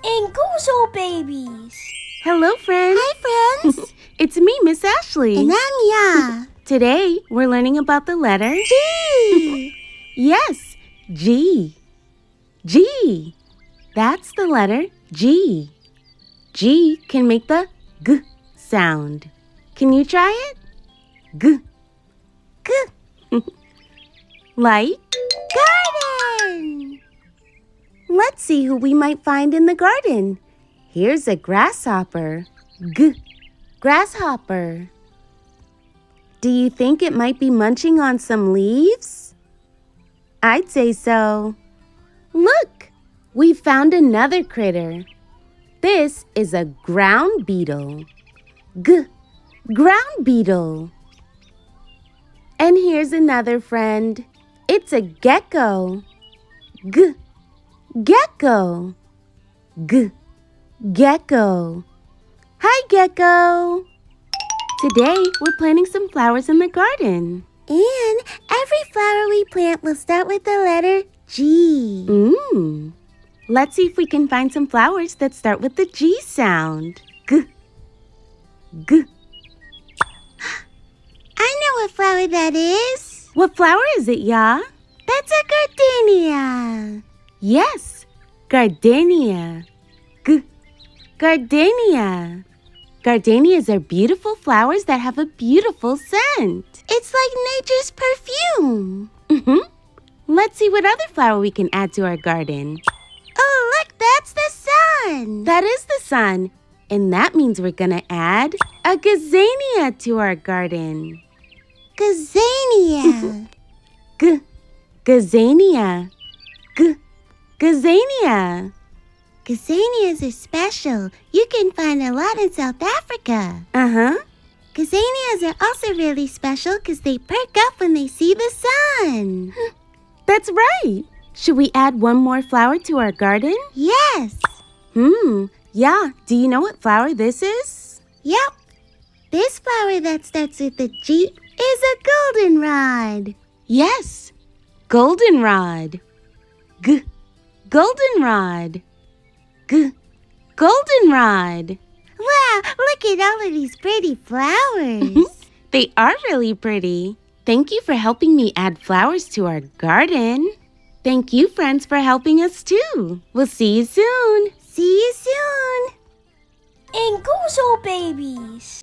Nguzo babies. Hello, friends. Hi, friends. It's me, Miss Ashley. And I'm Ya. Today, we're learning about the letter G. Yes, G. G. That's the letter G. G can make the G sound. Can you try it? G. G. Like Garden. Let's see who we might find in the garden. Here's a grasshopper. G. Grasshopper. Do you think it might be munching on some leaves? I'd say so. Look, we found another critter. This is a ground beetle. G. Ground beetle. And here's another friend. It's a gecko. G. Gecko. G. Gecko. Hi, gecko. Today, we're planting some flowers in the garden. And every flower we plant will start with the letter G. Let's see if we can find some flowers that start with the G sound. G. G. I know what flower that is. What flower is it, Ya? That's a gardenia. Yes, Gardenia. G. Gardenia. Gardenias are beautiful flowers that have a beautiful scent. It's like nature's perfume. Let's see what other flower we can add to our garden. Oh, look, that's the sun. That is the sun. And that means we're going to add a Gazania to our garden. Gazania. G. Gazania. G. Gazania. Gazanias are special. You can find a lot in South Africa. Gazanias are also really special because they perk up when they see the sun. That's right. Should we add one more flower to our garden? Yes. Yeah. Do you know what flower this is? Yep. This flower that starts with the G is a goldenrod. Yes. Goldenrod. G. Goldenrod. G. Goldenrod. Wow, look at all of these pretty flowers. They are really pretty. Thank you for helping me add flowers to our garden. Thank you, friends, for helping us too. We'll see you soon. See you soon. Nguzo babies.